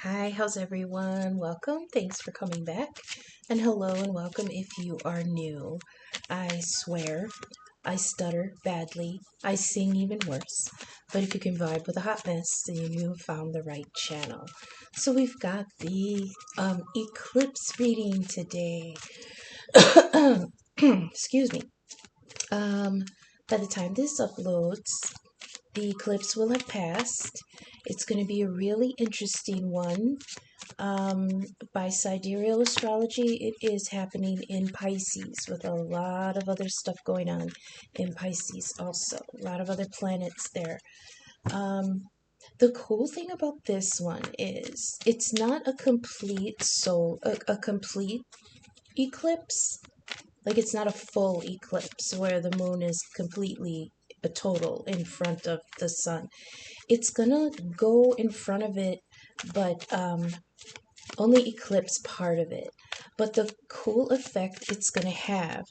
Hi, how's everyone? Welcome. Thanks for coming back. And hello and welcome if you are new. I swear, I stutter badly. I sing even worse. But if you can vibe with a hot mess, then you have found the right channel. So we've got the eclipse reading today. Excuse me. By the time this uploads, the eclipse will have passed. It's going to be a really interesting one. By sidereal astrology, it is happening in Pisces with a lot of other stuff going on in Pisces also. A lot of other planets there. The cool thing about this one is it's not a complete a complete eclipse. Like it's not a full eclipse where the moon is completely a total in front of the sun. It's gonna go in front of it, but only eclipse part of it. But the cool effect it's gonna have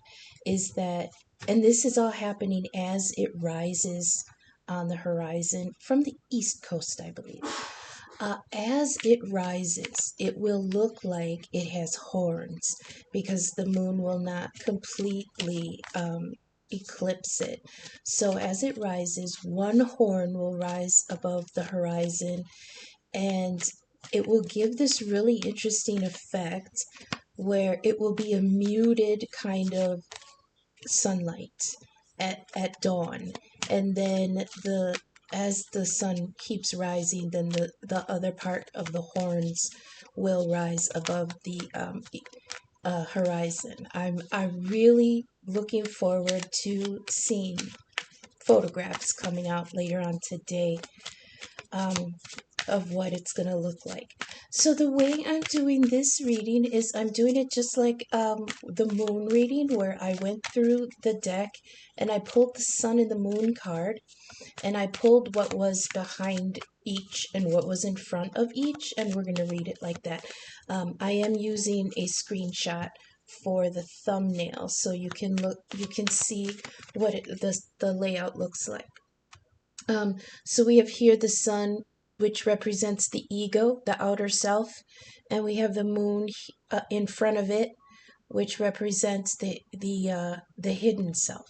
is that, and this is all happening as it rises on the horizon from the east coast, I believe. As it rises, it will look like it has horns because the moon will not completely eclipse it. So as it rises, one horn will rise above the horizon, and it will give this really interesting effect where it will be a muted kind of sunlight at dawn, and then as the sun keeps rising, then the other part of the horns will rise above the horizon. I'm really looking forward to seeing photographs coming out later on today of what it's going to look like. So the way I'm doing this reading is I'm doing it just like the moon reading, where I went through the deck and I pulled the sun and the moon card, and I pulled what was behind each and what was in front of each, and we're going to read it like that. I am using a screenshot for the thumbnail so you can see what the layout looks like. So we have here the sun, which represents the ego, the outer self, and we have the moon in front of it, which represents the hidden self.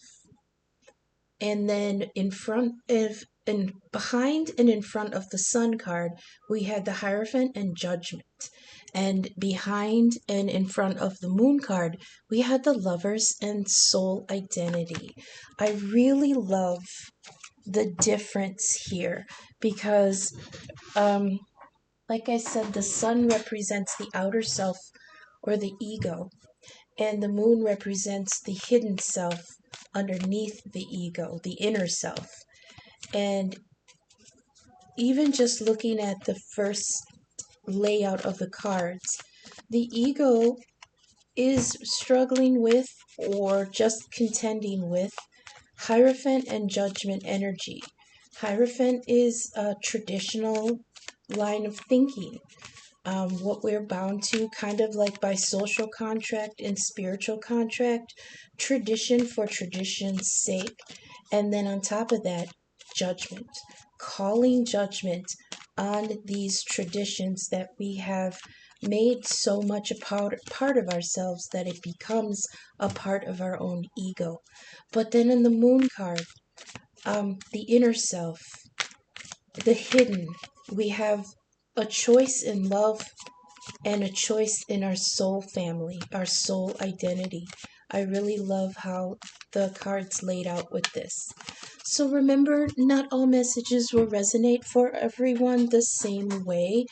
And then in front of and behind and in front of the sun card, we had the Hierophant and Judgment. And behind and in front of the moon card, we had the Lovers and Soul Identity. I really love the difference here because like I said, the sun represents the outer self or the ego, and the moon represents the hidden self underneath the ego, the inner self. And even just looking at the first layout of the cards, the ego is struggling with or just contending with Hierophant and Judgment energy. Hierophant is a traditional line of thinking, what we're bound to, kind of like by social contract and spiritual contract, tradition for tradition's sake. And then on top of that, judgment, calling judgment on these traditions that we have made so much a part of ourselves that it becomes a part of our own ego. But then in the moon card, the inner self, the hidden, we have a choice in love and a choice in our soul family, our soul identity. I really love how the cards laid out with this. So remember, not all messages will resonate for everyone the same way.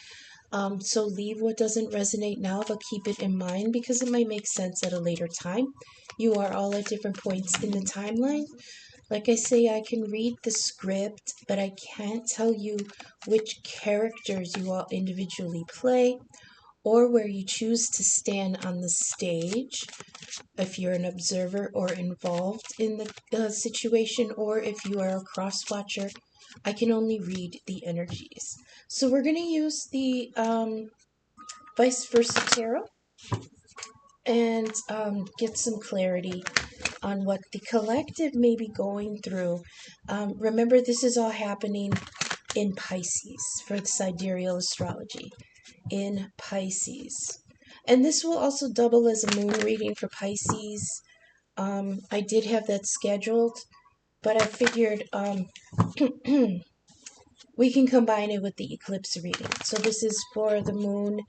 So leave what doesn't resonate now, but keep it in mind because it might make sense at a later time. You are all at different points in the timeline. Like I say, I can read the script, but I can't tell you which characters you all individually play or where you choose to stand on the stage, if you're an observer or involved in the situation, or if you are a cross-watcher. I can only read the energies. So we're going to use the vice versa tarot and get some clarity on what the collective may be going through. Remember, this is all happening in Pisces for the sidereal astrology in Pisces. And this will also double as a moon reading for Pisces. I did have that scheduled, but I figured we can combine it with the eclipse reading. So this is for the moon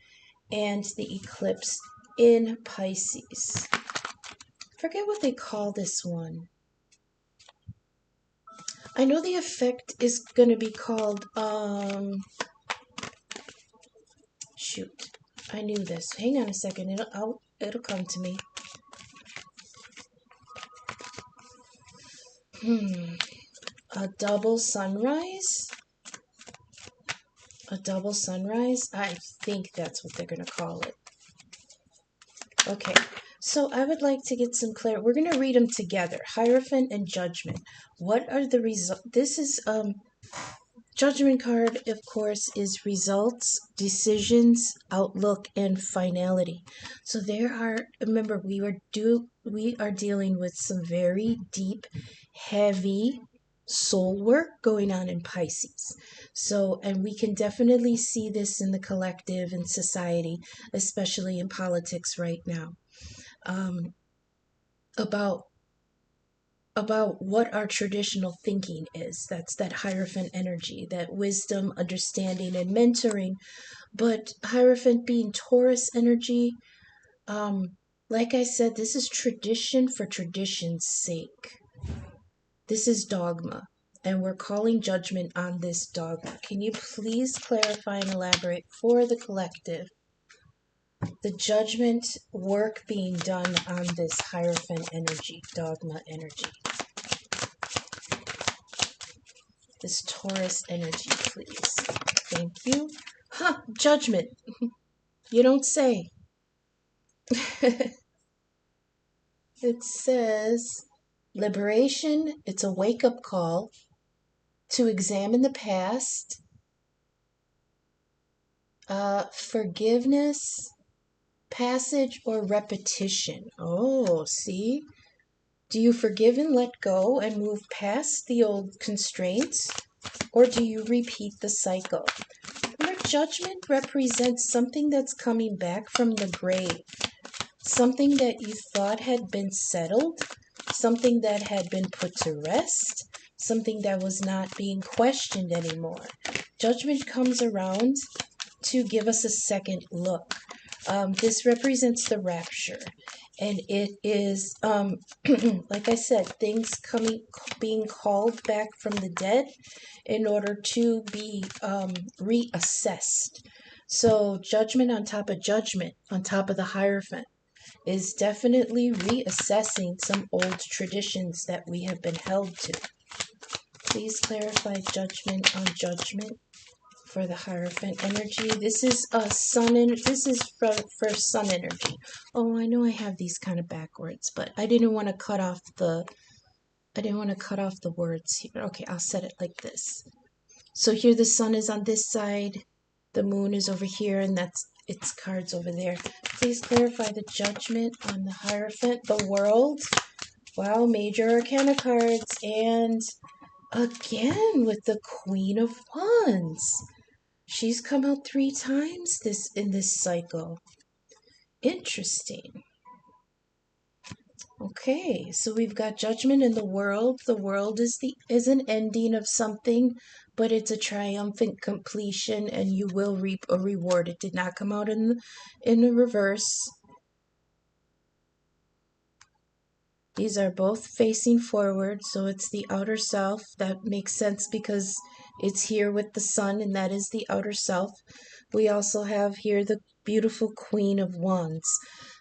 and the eclipse in Pisces. Forget what they call this one. I know the effect is going to be called, shoot, I knew this. Hang on a second, it'll come to me. A double sunrise? A double sunrise? I think that's what they're going to call it. Okay, so I would like to get some clarity. We're going to read them together. Hierophant and Judgment. What are the results? This is, Judgment card, of course, is results, decisions, outlook, and finality. So there are, remember, we are dealing with some very deep, heavy soul work going on in Pisces. So, and we can definitely see this in the collective and society, especially in politics right now, about what our traditional thinking is. That's that Hierophant energy, that wisdom, understanding, and mentoring. But Hierophant being Taurus energy, like I said, this is tradition for tradition's sake. This is dogma, and we're calling judgment on this dogma. Can you please clarify and elaborate for the collective the judgment work being done on this Hierophant energy, dogma energy? This Taurus energy, please. Thank you. Judgment. You don't say. It says liberation. It's a wake-up call to examine the past. Forgiveness, passage, or repetition. Oh, see? Do you forgive and let go and move past the old constraints? Or do you repeat the cycle? Remember, judgment represents something that's coming back from the grave. Something that you thought had been settled. Something that had been put to rest. Something that was not being questioned anymore. Judgment comes around to give us a second look. This represents the rapture. And it is, like I said, things being called back from the dead in order to be reassessed. So judgment on top of judgment, on top of the Hierophant, is definitely reassessing some old traditions that we have been held to. Please clarify judgment on judgment for the Hierophant energy. This is this is for sun energy. Oh, I know I have these kind of backwards, but I didn't want to cut off the words here. Okay, I'll set it like this. So here the sun is on this side, the moon is over here, and that's its cards over there. Please clarify the judgment on the Hierophant, the world. Wow, major arcana cards, and again with the Queen of Wands. She's come out 3 times in this cycle. Interesting. Okay, so we've got judgment in the world. The world is an ending of something, but it's a triumphant completion, and you will reap a reward. It did not come out in the reverse. These are both facing forward, so it's the outer self. That makes sense because it's here with the sun, and that is the outer self. We also have here the beautiful Queen of Wands.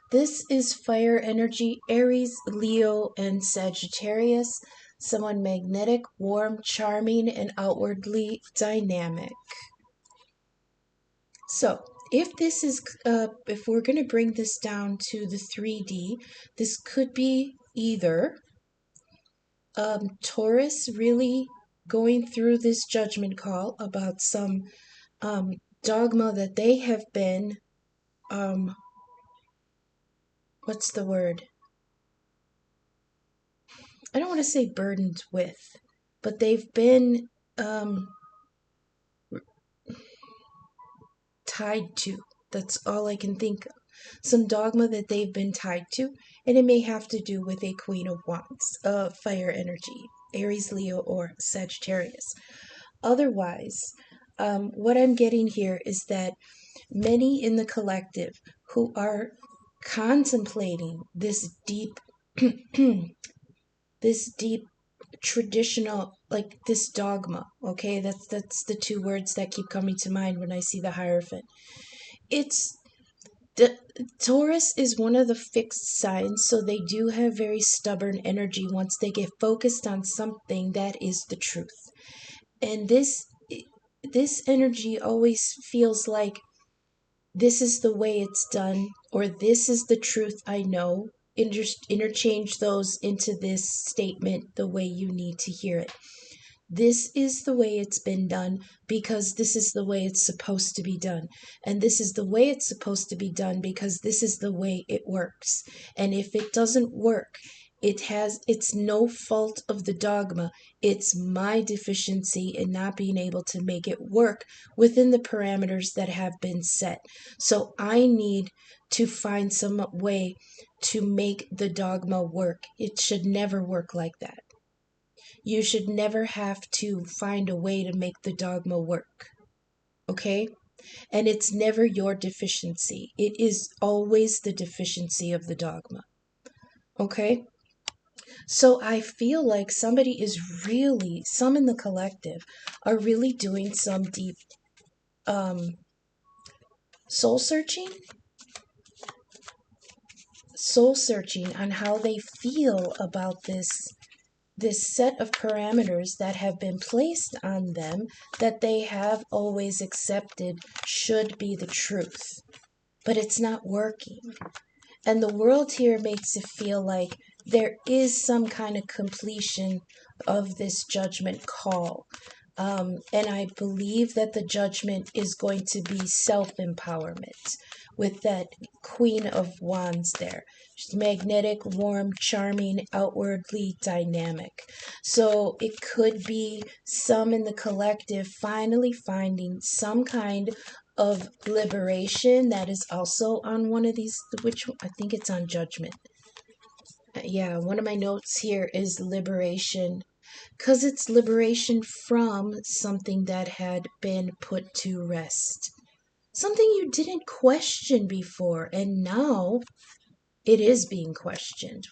This is fire energy, Aries, Leo, and Sagittarius. Someone magnetic, warm, charming, and outwardly dynamic. So, if this is, if we're going to bring this down to the 3D, this could be either Taurus really going through this judgment call about some dogma that they have been, what's the word? I don't want to say burdened with, but they've been tied to. That's all I can think of. Some dogma that they've been tied to, and it may have to do with a Queen of Wands, fire energy, Aries, Leo, or Sagittarius. Otherwise, what I'm getting here is that many in the collective who are contemplating this deep, this deep traditional, like this dogma, okay, that's the two words that keep coming to mind when I see the Hierophant. It's the Taurus is one of the fixed signs, so they do have very stubborn energy once they get focused on something that is the truth. And this energy always feels like this is the way it's done, or this is the truth I know. Interchange those into this statement the way you need to hear it. This is the way it's been done because this is the way it's supposed to be done. And this is the way it's supposed to be done because this is the way it works. And if it doesn't work, it's no fault of the dogma. It's my deficiency in not being able to make it work within the parameters that have been set. So I need to find some way to make the dogma work. It should never work like that. You should never have to find a way to make the dogma work. Okay? And it's never your deficiency. It is always the deficiency of the dogma. Okay? So I feel like somebody is really, some in the collective are really doing some deep soul searching on how they feel about this set of parameters that have been placed on them that they have always accepted should be the truth. But it's not working. And the world here makes it feel like there is some kind of completion of this judgment call. And I believe that the judgment is going to be self-empowerment with that Queen of Wands there. She's magnetic, warm, charming, outwardly dynamic. So it could be some in the collective finally finding some kind of liberation that is also on one of these, which I think it's on Judgment. Yeah, one of my notes here is liberation, because it's liberation from something that had been put to rest. Something you didn't question before, and now it is being questioned.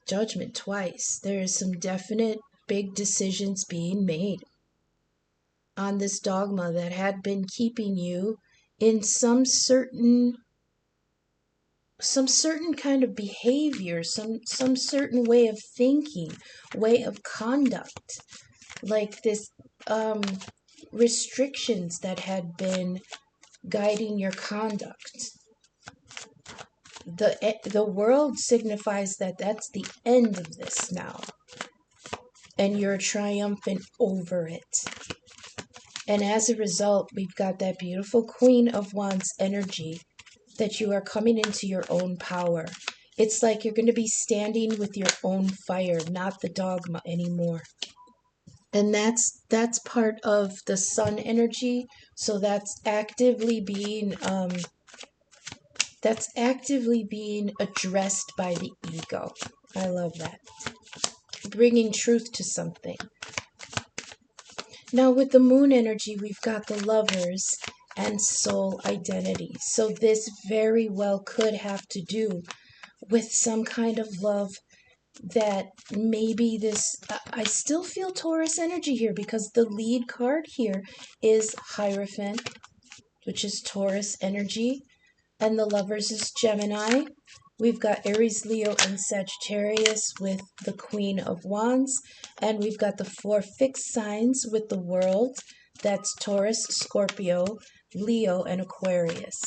Judgment twice. There is some definite big decisions being made on this dogma that had been keeping you in some certain kind of behavior, some certain way of thinking, way of conduct, like this restrictions that had been guiding your conduct. The world signifies that that's the end of this now, and you're triumphant over it. And as a result, we've got that beautiful Queen of Wands energy that you are coming into your own power. It's like you're going to be standing with your own fire, not the dogma anymore. And that's part of the sun energy. So that's actively being addressed by the ego. I love that. Bringing truth to something. Now with the moon energy, we've got the Lovers and soul identity. So this very well could have to do with some kind of love that maybe this, I still feel Taurus energy here because the lead card here is Hierophant, which is Taurus energy, and the Lovers is Gemini. We've got Aries, Leo, and Sagittarius with the Queen of Wands, and we've got the 4 fixed signs with the World. That's Taurus, Scorpio, Leo, and Aquarius.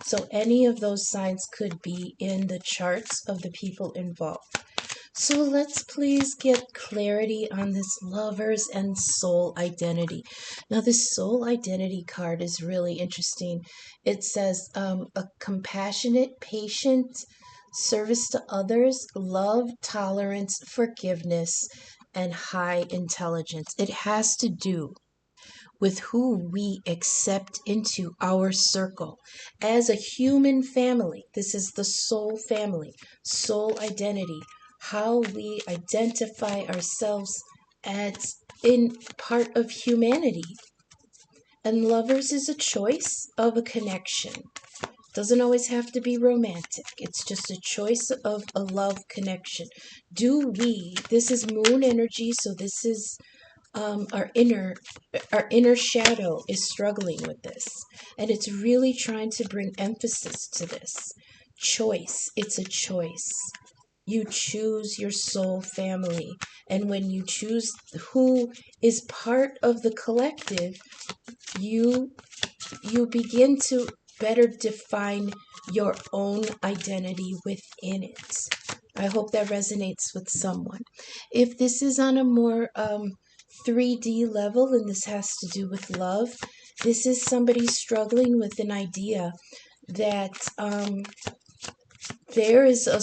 So any of those signs could be in the charts of the people involved. So let's please get clarity on this Lovers and soul identity. Now this soul identity card is really interesting. It says a compassionate, patient, service to others, love, tolerance, forgiveness, and high intelligence. It has to do with who we accept into our circle. As a human family, this is the soul family, soul identity, how we identify ourselves as in part of humanity. And lovers is a choice of a connection. Doesn't always have to be romantic. It's just a choice of a love connection. This is moon energy, so this is our inner shadow is struggling with this. And it's really trying to bring emphasis to this. Choice. It's a choice. You choose your soul family. And when you choose who is part of the collective, you begin to better define your own identity within it. I hope that resonates with someone. If this is on a more 3D level and this has to do with love, this is somebody struggling with an idea that there is a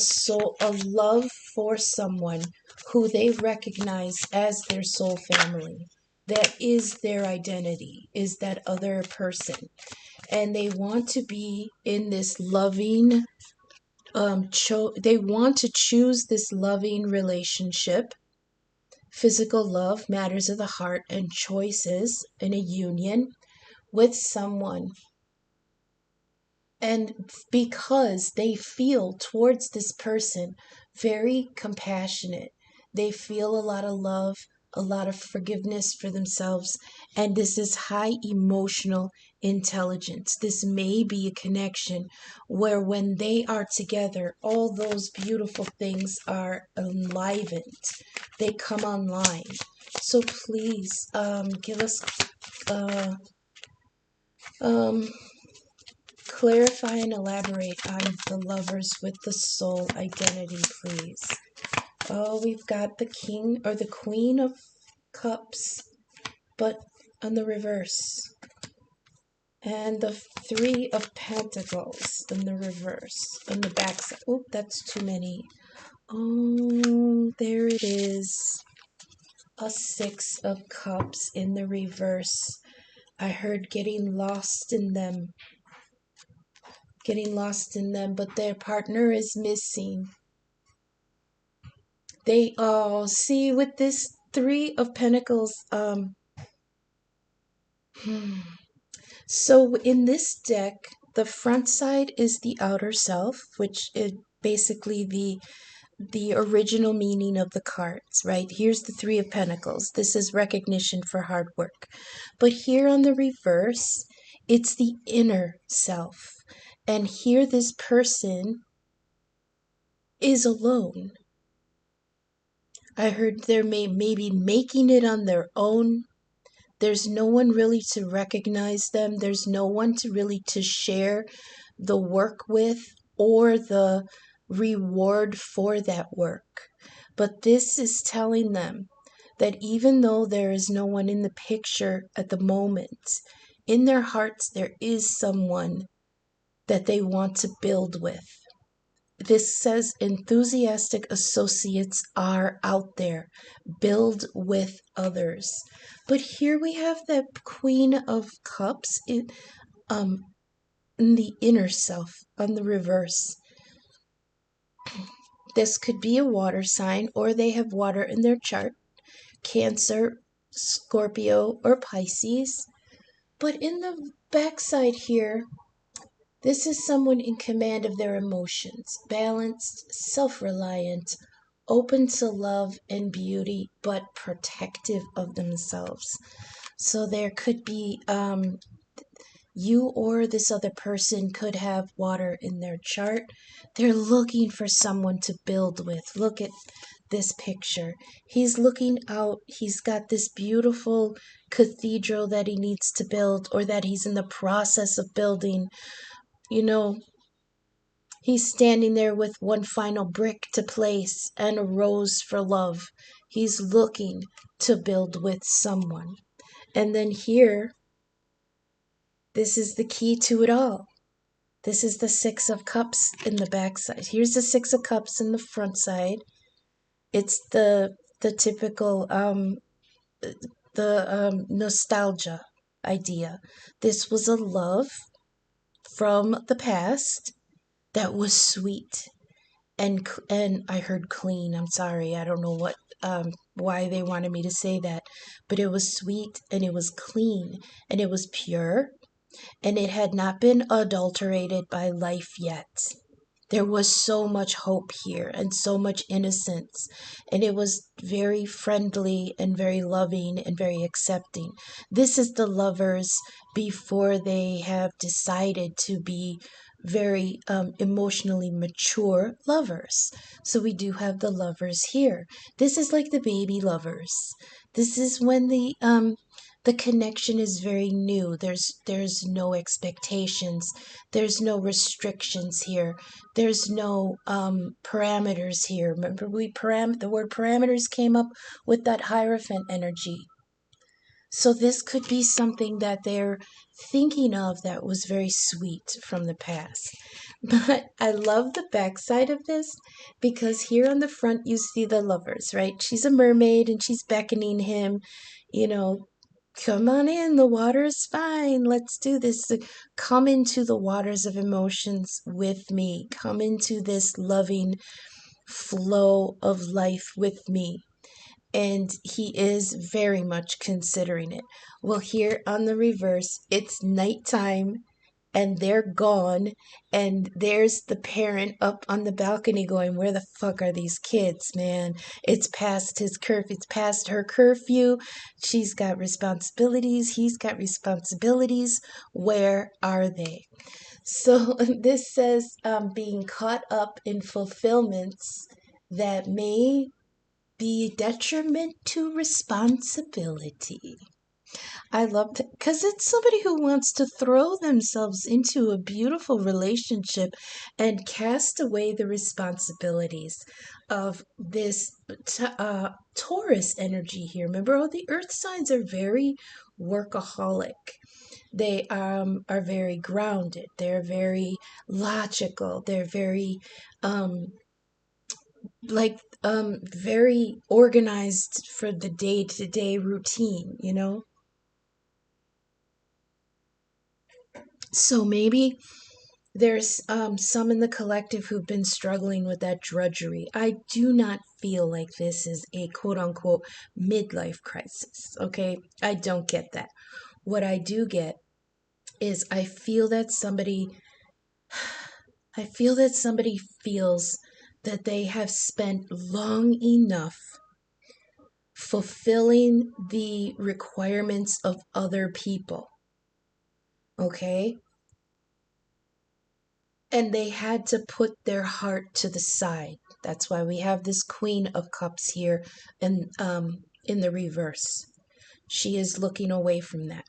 love for someone who they recognize as their soul family. That is their identity, is that other person. And they want to be in this loving, they want to choose this loving relationship. Physical love, matters of the heart, and choices in a union with someone. And because they feel towards this person very compassionate, they feel a lot of love, a lot of forgiveness for themselves, and this is high emotional intelligence. This may be a connection where when they are together, all those beautiful things are enlivened. They come online. So please give us clarify and elaborate on the lovers with the soul identity, please. Oh, we've got the king or the queen of cups, but on the reverse. And the three of pentacles in the reverse, on the backside. Oh, that's too many. Oh, there it is. A six of cups in the reverse. I heard getting lost in them, but their partner is missing. They all see with this three of pentacles. So in this deck, the front side is the outer self, which is basically the original meaning of the cards, right? Here's the three of pentacles. This is recognition for hard work. But here on the reverse, it's the inner self. And here this person is alone. I heard they're maybe making it on their own. There's no one really to recognize them. There's no one to really to share the work with or the reward for that work. But this is telling them that even though there is no one in the picture at the moment, in their hearts there is someone that they want to build with. This says enthusiastic associates are out there. Build with others. But here we have the Queen of Cups in the inner self on the reverse. This could be a water sign, or they have water in their chart. Cancer, Scorpio, or Pisces. But in the backside here, this is someone in command of their emotions, balanced, self-reliant, open to love and beauty, but protective of themselves. So there could be you or this other person could have water in their chart. They're looking for someone to build with. Look at this picture. He's looking out. He's got this beautiful cathedral that he needs to build, or that he's in the process of building. You know, he's standing there with one final brick to place and a rose for love. He's looking to build with someone. And then here, this is the key to it all. This is the Six of Cups in the back side. Here's the Six of Cups in the front side. It's the typical nostalgia. idea. This was a love from the past that was sweet and I heard clean. I'm sorry. I don't know why they wanted me to say that, but it was sweet and it was clean and it was pure and it had not been adulterated by life yet. There was so much hope here and so much innocence, and it was very friendly and very loving and very accepting. This is the lovers before they have decided to be very emotionally mature lovers. So we do have the lovers here. This is like the baby lovers. This is when the connection is very new. There's no expectations. There's no restrictions here. There's no parameters here. Remember, the word parameters came up with that Hierophant energy. So this could be something that they're thinking of that was very sweet from the past. But I love the backside of this because here on the front you see the lovers, right? She's a mermaid and she's beckoning him, you know, come on in, the water's fine. Let's do this. Come into the waters of emotions with me. Come into this loving flow of life with me. And he is very much considering it. Well, here on the reverse, it's nighttime and they're gone, and there's the parent up on the balcony going, where the fuck are these kids, man? It's past his curfew, it's past her curfew. She's got responsibilities, he's got responsibilities. Where are they? So this says being caught up in fulfillments that may be detriment to responsibility. I love it because it's somebody who wants to throw themselves into a beautiful relationship and cast away the responsibilities of this Taurus energy here. Remember, all the earth signs are very workaholic. They are very grounded. They're very logical. They're very um, very organized for the day-to-day routine, you know? So maybe there's some in the collective who've been struggling with that drudgery. I do not feel like this is a quote unquote midlife crisis, okay? I don't get that. What I do get is I feel that somebody feels that they have spent long enough fulfilling the requirements of other people, okay? And they had to put their heart to the side. That's why we have this Queen of Cups here in the reverse. She is looking away from that.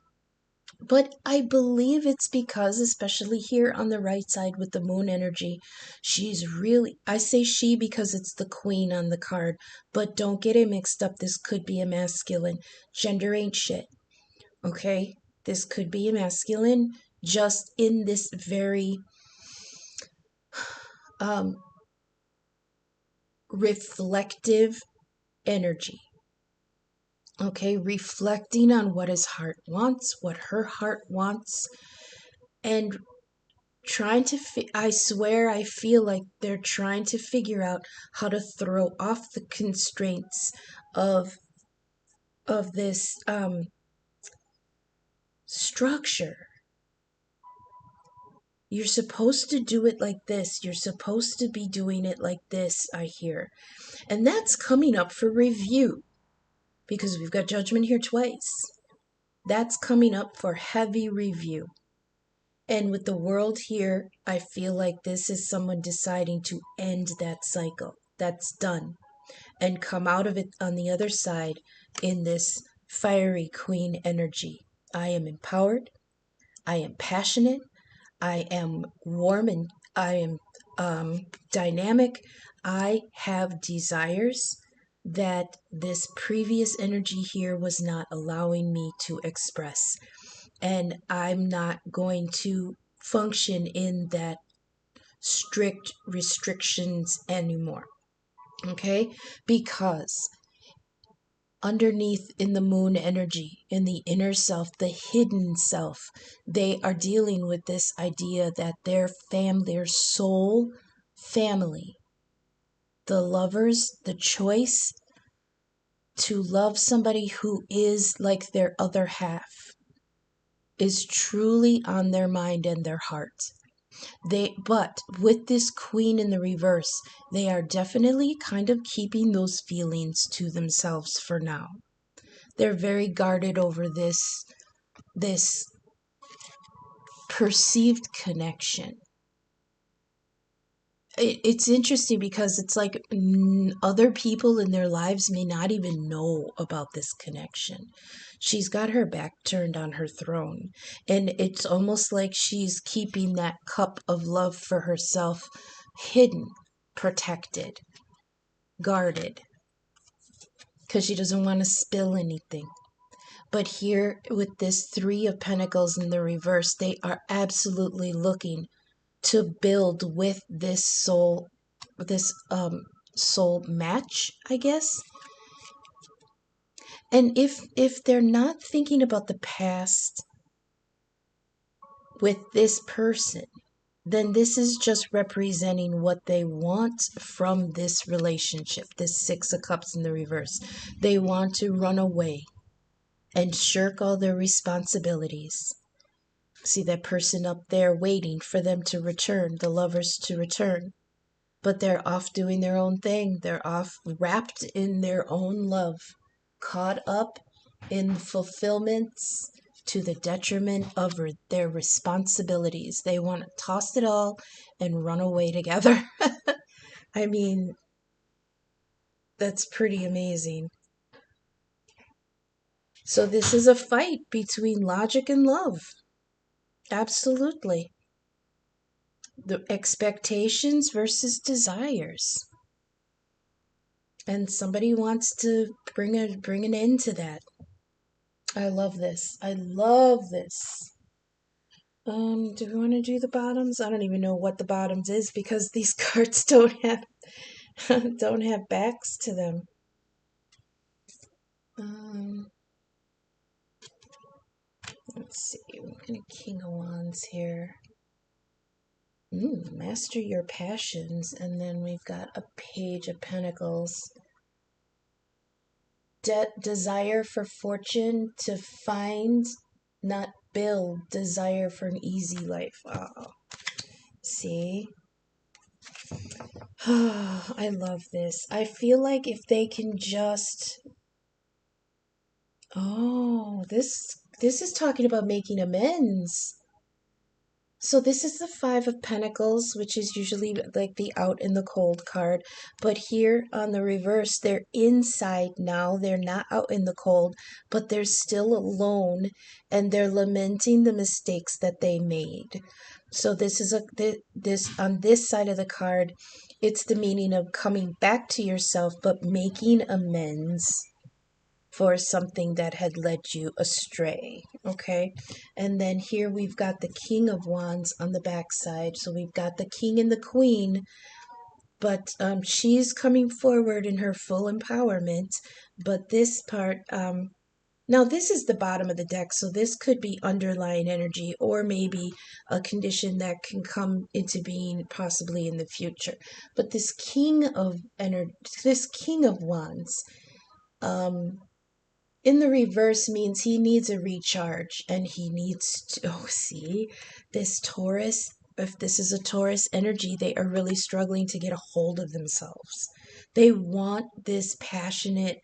But I believe it's because, especially here on the right side with the moon energy, I say she because it's the queen on the card, but don't get it mixed up. This could be a masculine. Gender ain't shit, okay? This could be a masculine just in this very um, reflective energy. Okay, reflecting on what his heart wants, what her heart wants, and trying to I swear I feel like they're trying to figure out how to throw off the constraints of this structure. You're supposed to do it like this. You're supposed to be doing it like this, I hear. And that's coming up for review because we've got judgment here twice. That's coming up for heavy review. And with the world here, I feel like this is someone deciding to end that cycle. That's done. And come out of it on the other side in this fiery queen energy. I am empowered. I am passionate. I am warm and I am dynamic. I have desires that this previous energy here was not allowing me to express. And I'm not going to function in that strict restrictions anymore. Okay? Because underneath in the moon energy, in the inner self, the hidden self, they are dealing with this idea that their soul family, the lovers, the choice to love somebody who is like their other half is truly on their mind and their heart. But with this queen in the reverse, they are definitely kind of keeping those feelings to themselves for now. They're very guarded over this perceived connection. It's interesting because it's like other people in their lives may not even know about this connection. She's got her back turned on her throne, and it's almost like she's keeping that cup of love for herself hidden, protected, guarded, because she doesn't want to spill anything. But here, with this Three of Pentacles in the reverse, they are absolutely looking to build with this soul match, I guess. And if they're not thinking about the past with this person, then this is just representing what they want from this relationship, this Six of Cups in the reverse. They want to run away and shirk all their responsibilities. See that person up there waiting for them to return, the lovers to return. But they're off doing their own thing. They're off wrapped in their own love, caught up in fulfillments to the detriment of their responsibilities. They want to toss it all and run away together. I mean, that's pretty amazing. So this is a fight between logic and love. Absolutely. The expectations versus desires. And somebody wants to bring an end to that. I love this. I love this. Do we want to do the bottoms? I don't even know what the bottoms is because these cards don't have don't have backs to them. Let's see. What kind of King of Wands here? Master your passions, and then we've got a Page of Pentacles. Desire for fortune, to find, not build. Desire for an easy life. Oh, see? I love this. I feel like if they can just... Oh, this is talking about making amends. So this is the Five of Pentacles, which is usually like the out in the cold card. But here on the reverse, they're inside now. They're not out in the cold, but they're still alone, and they're lamenting the mistakes that they made. So this is this on this side of the card, it's the meaning of coming back to yourself, but making amends for something that had led you astray. Okay, and then here we've got the King of Wands on the back side. So we've got the King and the Queen, but she's coming forward in her full empowerment. But this part, now this is the bottom of the deck, so this could be underlying energy or maybe a condition that can come into being possibly in the future. But this King of Wands, in the reverse means he needs a recharge, and he needs to, see, this Taurus, if this is a Taurus energy, they are really struggling to get a hold of themselves. They want this passionate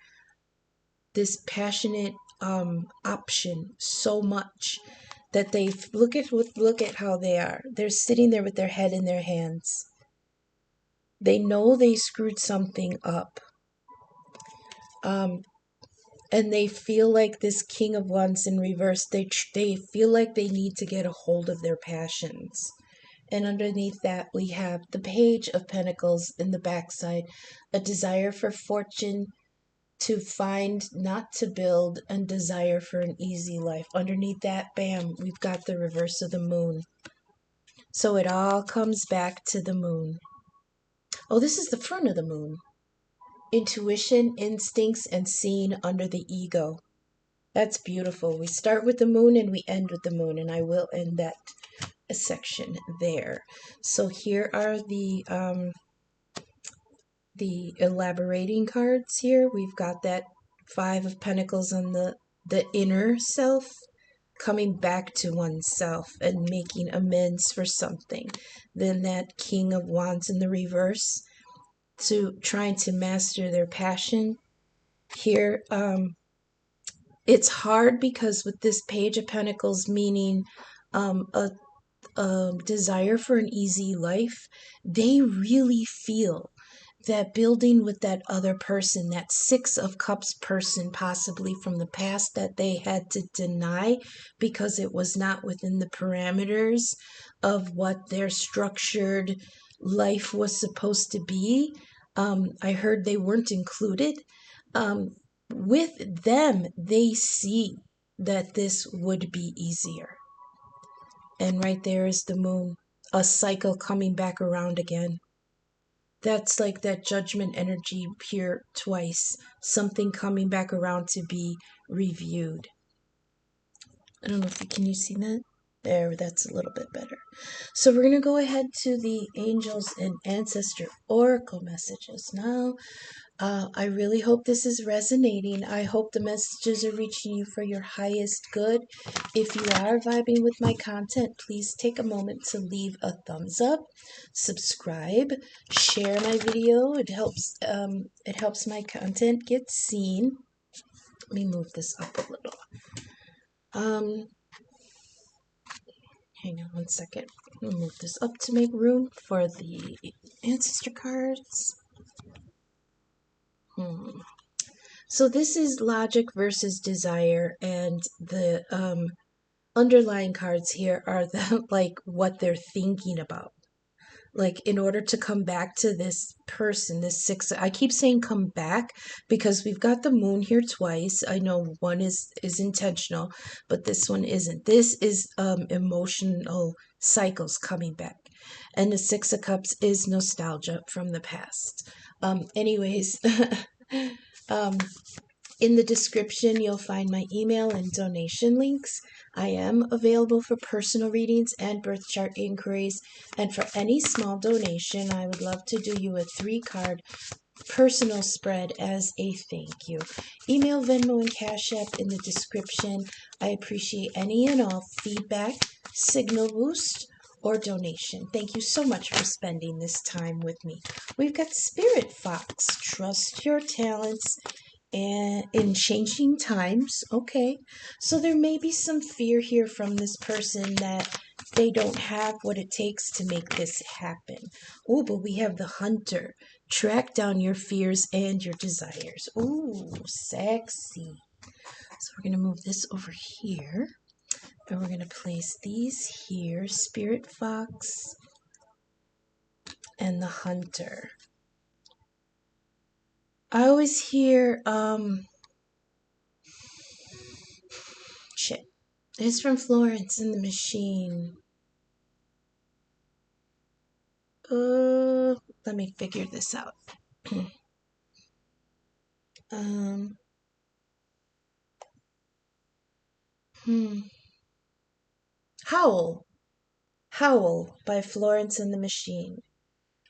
option so much that they look at how they are. They're sitting there with their head in their hands. They know they screwed something up. And they feel like this King of Wands in reverse, they feel like they need to get a hold of their passions. And underneath that, we have the Page of Pentacles in the backside, a desire for fortune, to find, not to build, and desire for an easy life. Underneath that, bam, we've got the reverse of the moon. So it all comes back to the moon. Oh, this is the front of the moon. intuition, instincts, and seeing under the ego. That's beautiful. We start with the moon and we end with the moon, and I will end that section there. So here are the elaborating cards here. We've got that Five of Pentacles on the inner self, coming back to oneself and making amends for something. Then that King of Wands in the reverse, to trying to master their passion. Here, it's hard because with this Page of Pentacles meaning a desire for an easy life, they really feel that building with that other person, that Six of Cups person, possibly from the past, that they had to deny because it was not within the parameters of what their structured life was supposed to be. I heard they weren't included. With them, they see that this would be easier. And right there is the moon, a cycle coming back around again. That's like that judgment energy here twice, something coming back around to be reviewed. I don't know if can you see that? There, that's a little bit better. So we're going to go ahead to the angels and ancestor oracle messages now. I really hope this is resonating. I hope the messages are reaching you for your highest good. If you are vibing with my content, please take a moment to leave a thumbs up, subscribe, share my video. It helps my content get seen. Let me move this up a little. Hang on one second. I'll move this up to make room for the ancestor cards. So this is logic versus desire, and the underlying cards here are the like what they're thinking about. Like, in order to come back to this person, this six, I keep saying come back because we've got the moon here twice. I know one is intentional, but this one isn't. This is emotional cycles coming back. And the Six of Cups is nostalgia from the past. Anyways, in the description, you'll find my email and donation links. I am available for personal readings and birth chart inquiries. And for any small donation, I would love to do you a 3-card personal spread as a thank you. Email, Venmo, and Cash App in the description. I appreciate any and all feedback, signal boost, or donation. Thank you so much for spending this time with me. We've got Spirit Fox. Trust your talents and in changing times. Okay, so there may be some fear here from this person that they don't have what it takes to make this happen. Oh, but we have the Hunter. Track down your fears and your desires. Ooh, sexy. So we're going to move this over here, and we're going to place these here. Spirit Fox and the Hunter. I always hear shit. It's from Florence and the Machine. Let me figure this out. Howl. Howl by Florence and the Machine.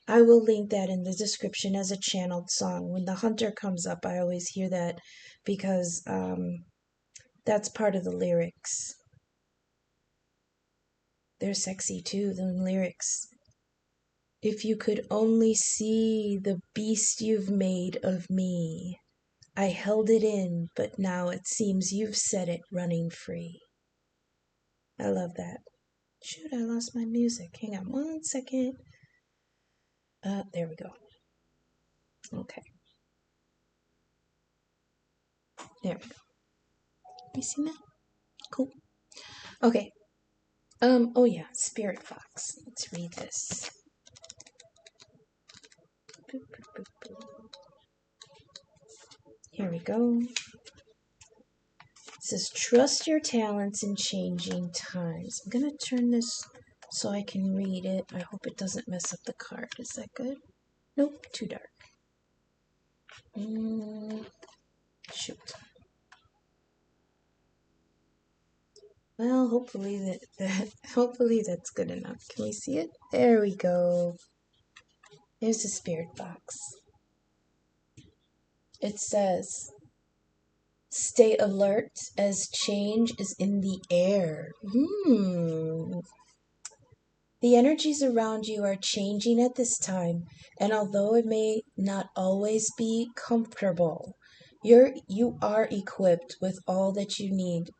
I will link that in the description as a channeled song. When the Hunter comes up, I always hear that because that's part of the lyrics. They're sexy too, the lyrics. If you could only see the beast you've made of me. I held it in, but now it seems you've set it running free. I love that. Shoot, I lost my music. Hang on one second. There we go. Okay. There we go. You see that? Cool. Okay. Oh yeah, Spirit Fox. Let's read this. Here we go. It says, trust your talents in changing times. I'm going to turn this so I can read it. I hope it doesn't mess up the card. Is that good? Nope, too dark. Shoot. Well, hopefully that's good enough. Can we see it? There we go. There's the spirit box. It says, "Stay alert as change is in the air." The energies around you are changing at this time, and although it may not always be comfortable, you are equipped with all that you need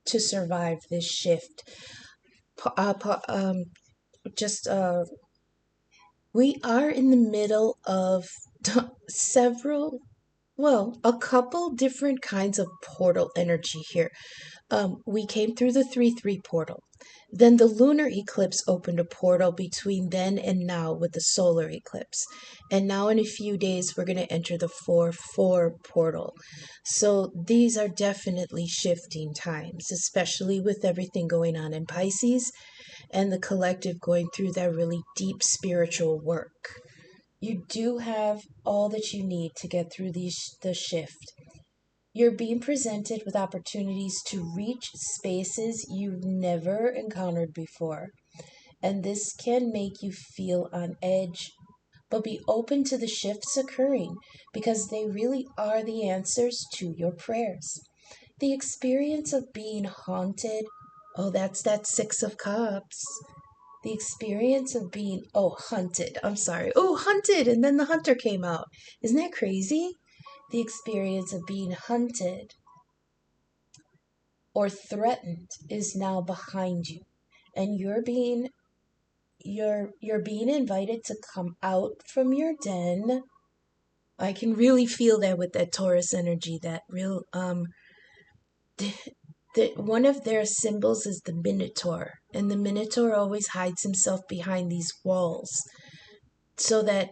to survive this shift. Just We are in the middle of a couple different kinds of portal energy here. We came through the 3-3 portal. Then the lunar eclipse opened a portal between then and now with the solar eclipse. And now in a few days, we're going to enter the 4-4 portal. So these are definitely shifting times, especially with everything going on in Pisces and the collective going through that really deep spiritual work. You do have all that you need to get through the shift. You're being presented with opportunities to reach spaces you've never encountered before, and this can make you feel on edge. But be open to the shifts occurring because they really are the answers to your prayers. The experience of being haunted, oh, that's that 6 of Cups. The experience of being, hunted. I'm sorry. Oh, hunted. And then the hunter came out. Isn't that crazy? The experience of being hunted or threatened is now behind you. And you're being invited to come out from your den. I can really feel that with that Taurus energy, that real one of their symbols is the Minotaur, and the Minotaur always hides himself behind these walls so that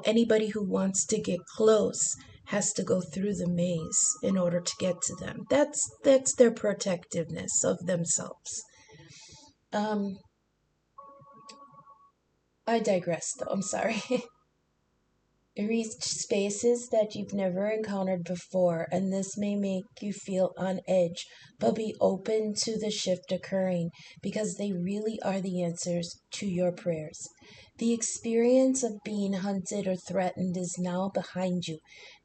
anybody who wants to get close has to go through the maze in order to get to them. That's their protectiveness of themselves. I digress though, I'm sorry. Reach spaces that you've never encountered before, and this may make you feel on edge, but be open to the shift occurring because they really are the answers to your prayers. The experience of being hunted or threatened is now behind you,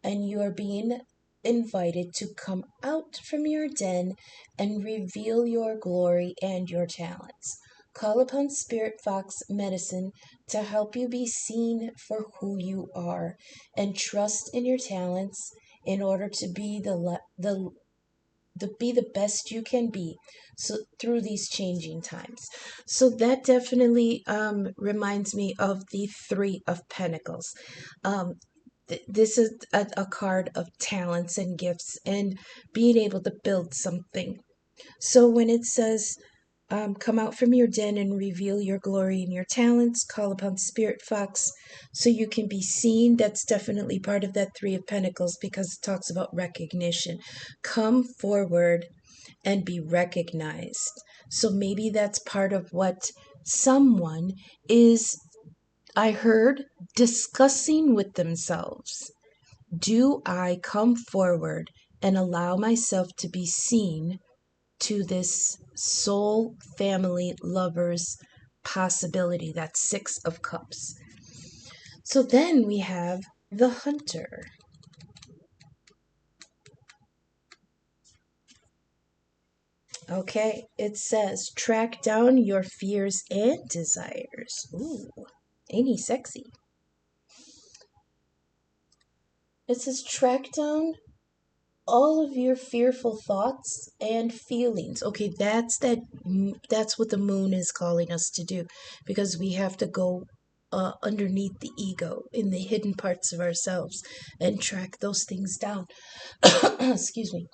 and you are being invited to come out from your den and reveal your glory and your talents. Call upon Spirit Fox Medicine to help you be seen for who you are and trust in your talents in order to be the best you can be so through these changing times. So that definitely reminds me of the 3 of Pentacles. This is a card of talents and gifts and being able to build something. So when it says come out from your den and reveal your glory and your talents. Call upon Spirit Fox so you can be seen. That's definitely part of that 3 of Pentacles because it talks about recognition. Come forward and be recognized. So maybe that's part of what someone is, I heard, discussing with themselves. Do I come forward and allow myself to be seen to this soul family lovers possibility? That's 6 of Cups. So then we have the hunter. Okay, it says track down your fears and desires. Ooh, ain't he sexy? It says track down all of your fearful thoughts and feelings. Okay, that's what the moon is calling us to do because we have to go underneath the ego in the hidden parts of ourselves and track those things down. Excuse me.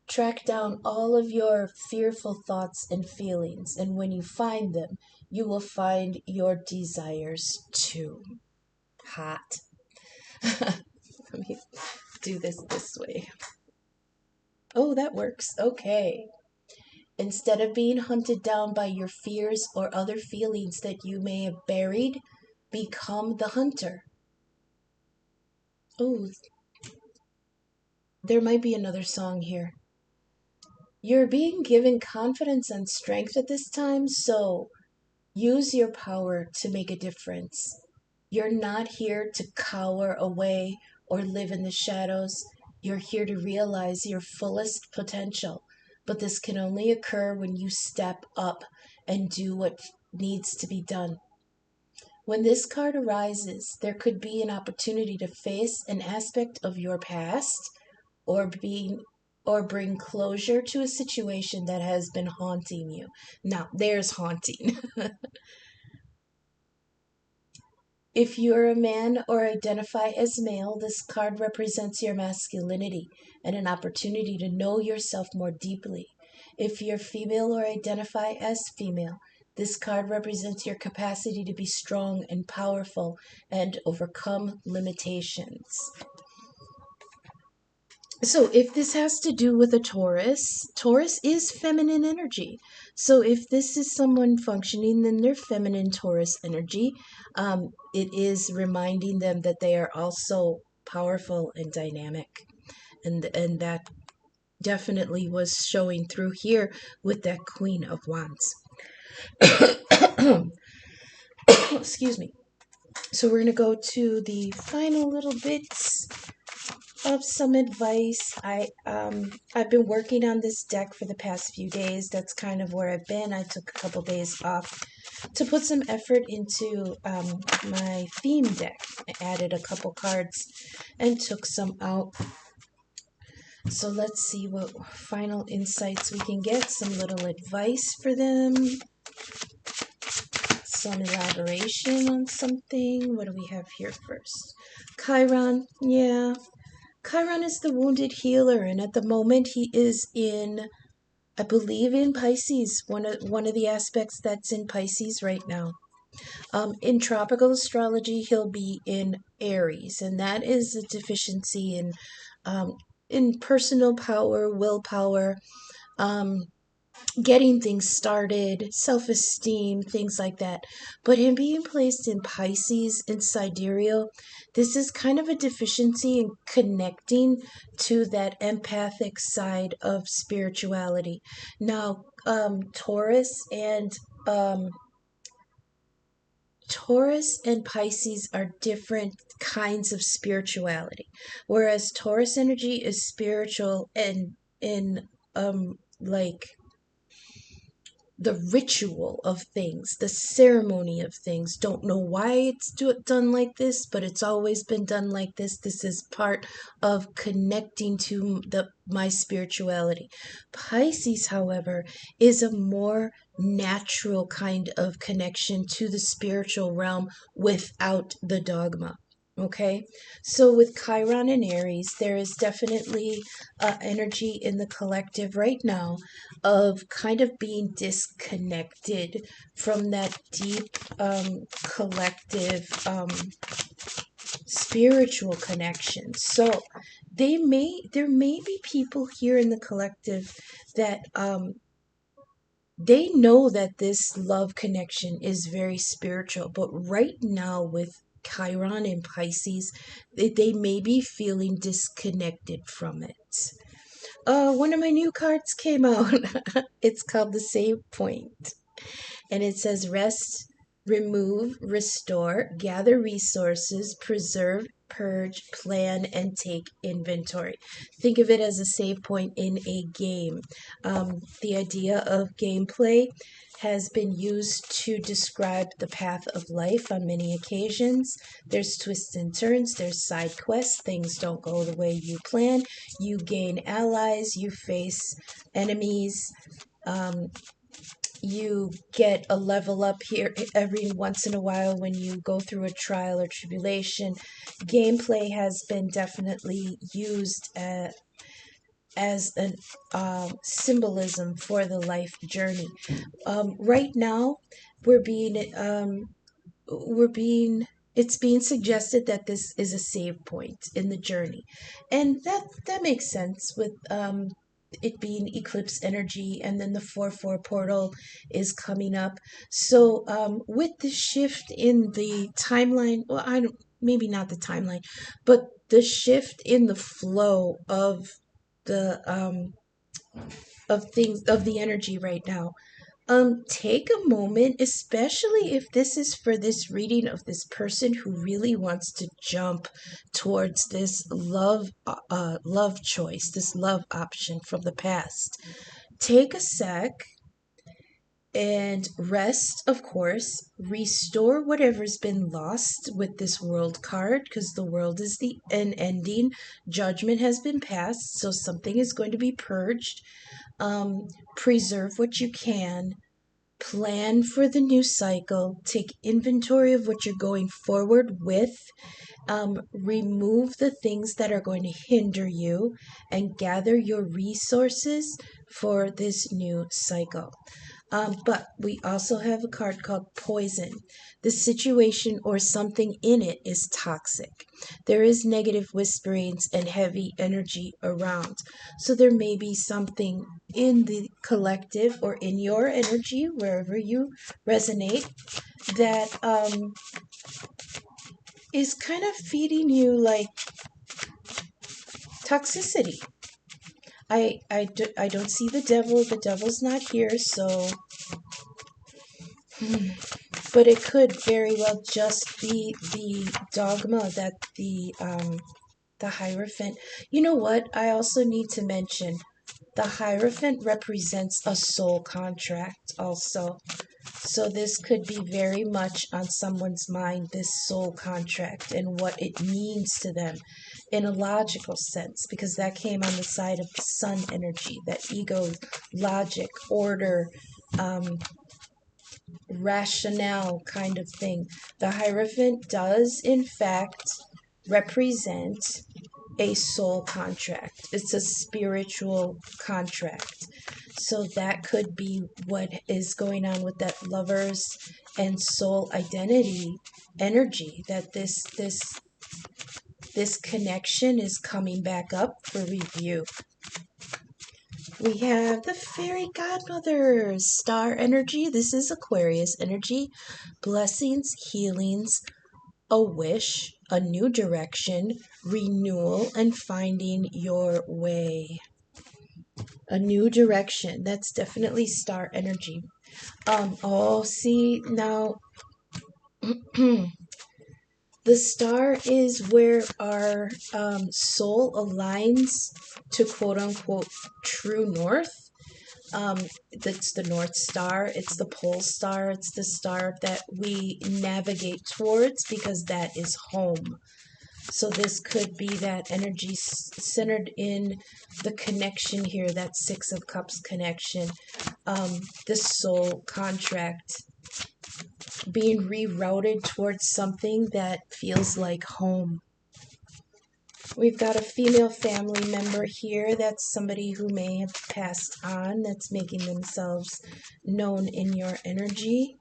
Track down all of your fearful thoughts and feelings, and when you find them, you will find your desires too. Hot. Let me do this way. Oh, that works. Okay. Instead of being hunted down by your fears or other feelings that you may have buried, become the hunter. Oh, there might be another song here. You're being given confidence and strength at this time, so use your power to make a difference. You're not here to cower away or live in the shadows. You're here to realize your fullest potential. But this can only occur when you step up and do what needs to be done. When this card arises, there could be an opportunity to face an aspect of your past or being or bring closure to a situation that has been haunting you. Now, there's haunting. If you're a man or identify as male, this card represents your masculinity and an opportunity to know yourself more deeply. If you're female or identify as female, this card represents your capacity to be strong and powerful and overcome limitations. So if this has to do with a Taurus, Taurus is feminine energy. So if this is someone functioning in their feminine Taurus energy, it is reminding them that they are also powerful and dynamic. And that definitely was showing through here with that Queen of Wands. Excuse me. So we're going to go to the final little bits of some advice. I've been working on this deck for the past few days. That's kind of where I've been. I took a couple days off to put some effort into my theme deck. I added a couple cards and took some out. So let's see what final insights we can get. Some little advice for them. Some elaboration on something. What do we have here first? Chiron. Yeah. Chiron is the wounded healer, and at the moment he is in, I believe, in Pisces. One of the aspects that's in Pisces right now. In tropical astrology, he'll be in Aries, and that is a deficiency in personal power, willpower, getting things started, self-esteem, things like that. But him being placed in Pisces in sidereal, this is kind of a deficiency in connecting to that empathic side of spirituality. Now, um, Taurus and Pisces are different kinds of spirituality, whereas Taurus energy is spiritual and in like the ritual of things, the ceremony of things. Don't know why it's done like this, but it's always been done like this. This is part of connecting to my spirituality. Pisces, however, is a more natural kind of connection to the spiritual realm without the dogma. Okay, so with Chiron and Aries, there is definitely energy in the collective right now of kind of being disconnected from that deep collective spiritual connection. So there may be people here in the collective that they know that this love connection is very spiritual, but right now with Chiron and Pisces, they may be feeling disconnected from it. One of my new cards came out. It's called the Save Point. And it says rest, remove, restore, gather resources, preserve, purge, plan, and take inventory. Think of it as a save point in a game. The idea of gameplay has been used to describe the path of life on many occasions. There's twists and turns, there's side quests, things don't go the way you plan, you gain allies, you face enemies, you get a level up here every once in a while when you go through a trial or tribulation. Gameplay has been definitely used as an symbolism for the life journey. Right now, we're being we're being it's being suggested that this is a save point in the journey, and that makes sense with it being eclipse energy, and then the 4/4 portal is coming up. So with the shift in the timeline, well, I don't, maybe not the timeline, but the shift in the flow the of things, of the energy right now. Take a moment, especially if this is for this reading of this person who really wants to jump towards this love choice, this love option from the past. Take a sec and rest, of course. Restore whatever's been lost with this world card, because the world is an ending. Judgment has been passed, so something is going to be purged. Preserve what you can. Plan for the new cycle. Take inventory of what you're going forward with. Remove the things that are going to hinder you and gather your resources for this new cycle. But we also have a card called Poison. The situation or something in it is toxic. There is negative whisperings and heavy energy around. So there may be something in the collective or in your energy, wherever you resonate, that is kind of feeding you like toxicity. I don't see the devil. The devil's not here, so but it could very well just be the dogma that the Hierophant. You know what? I also need to mention the Hierophant represents a soul contract also. So this could be very much on someone's mind, this soul contract and what it means to them in a logical sense, because that came on the side of the sun energy, that ego, logic, order, rationale kind of thing. The Hierophant does, in fact, represent a soul contract. It's a spiritual contract. So that could be what is going on with that lovers and soul identity energy, that this connection is coming back up for review. We have the fairy godmothers, star energy. This is Aquarius energy. Blessings, healings, a wish, a new direction, renewal, and finding your way. A new direction. That's definitely star energy. See now. The star is where our soul aligns to quote unquote true north. That's the North Star. It's the pole star. It's the star that we navigate towards because that is home. So this could be that energy centered in the connection here, that Six of Cups connection, the soul contract being rerouted towards something that feels like home. We've got a female family member here. That's somebody who may have passed on, that's making themselves known in your energy.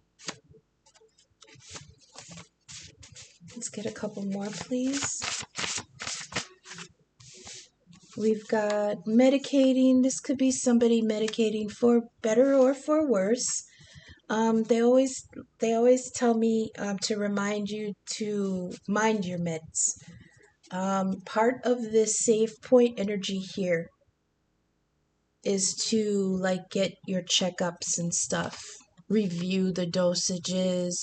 Let's get a couple more, please. We've got medicating. This could be somebody medicating for better or for worse. They always tell me to remind you to mind your meds. Part of this save point energy here is to like get your checkups and stuff, review the dosages,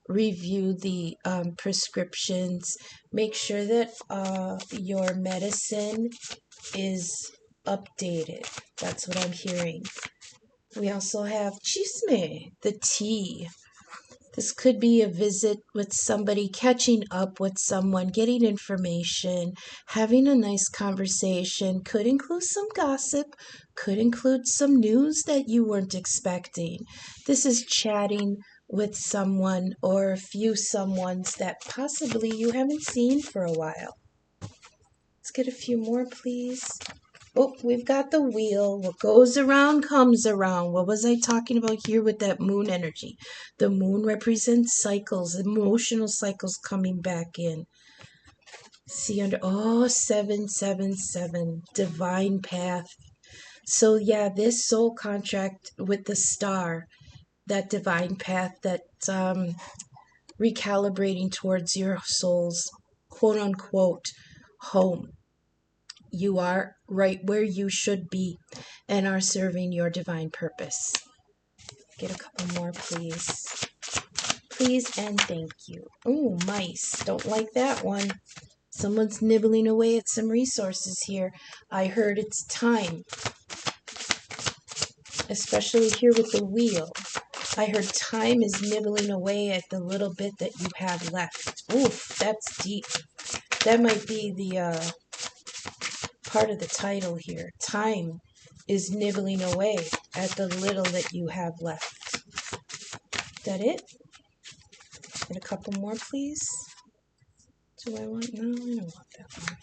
review the prescriptions, make sure that your medicine is updated. That's what I'm hearing. We also have chisme, the tea. This could be a visit with somebody, catching up with someone, getting information, having a nice conversation. Could include some gossip, could include some news that you weren't expecting. This is chatting with someone or a few someones that possibly you haven't seen for a while. Let's get a few more, please. Oh, we've got the wheel. What goes around comes around. What was I talking about here with that moon energy? The moon represents cycles, emotional cycles coming back in. See under 777, divine path. So yeah, this soul contract with the star, that divine path, that recalibrating towards your soul's quote unquote home. You are right where you should be and are serving your divine purpose. Get a couple more, please. Please and thank you. Oh, mice. Don't like that one. Someone's nibbling away at some resources here. I heard it's time. Especially here with the wheel. I heard time is nibbling away at the little bit that you have left. Oof, that's deep. That might be the part of the title here. Time is nibbling away at the little that you have left. Is that it? Get a couple more, please. Do I want? No, I don't want that one.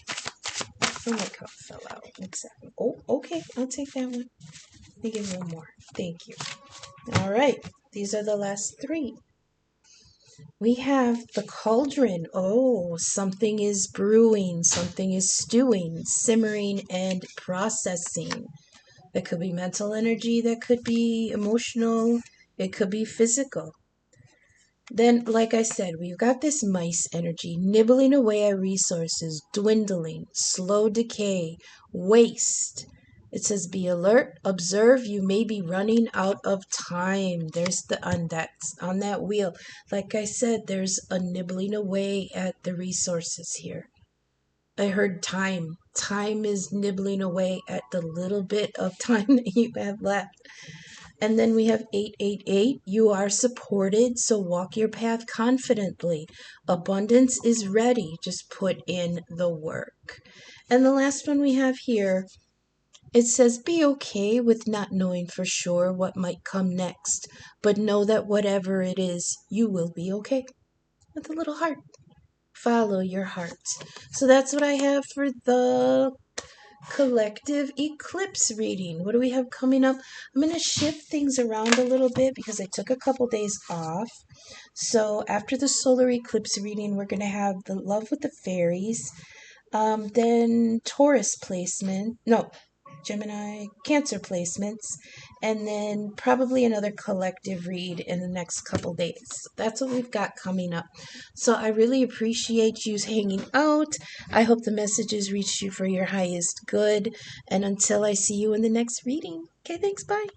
Oh, my cup fell out. Exactly. Oh, okay. I'll take that one. Let me give one more. Thank you. All right. These are the last three. We have the cauldron. Oh, something is brewing, something is stewing, simmering, and processing. It could be mental energy, that could be emotional, it could be physical. Then, like I said, we've got this mice energy nibbling away at resources, dwindling, slow decay, waste. It says, be alert, observe, you may be running out of time. There's the on that wheel. Like I said, there's a nibbling away at the resources here. I heard time. Time is nibbling away at the little bit of time that you have left. And then we have 888. You are supported, so walk your path confidently. Abundance is ready. Just put in the work. And the last one we have here, it says, be okay with not knowing for sure what might come next, but know that whatever it is, you will be okay. With a little heart. Follow your heart. So that's what I have for the collective eclipse reading. What do we have coming up? I'm going to shift things around a little bit because I took a couple days off. So after the solar eclipse reading, we're going to have the love with the fairies, then Taurus placement, no, Gemini, Cancer placements, and then probably another collective read in the next couple days. That's what we've got coming up. So I really appreciate you hanging out. I hope the messages reached you for your highest good. And until I see you in the next reading. Okay, thanks, bye.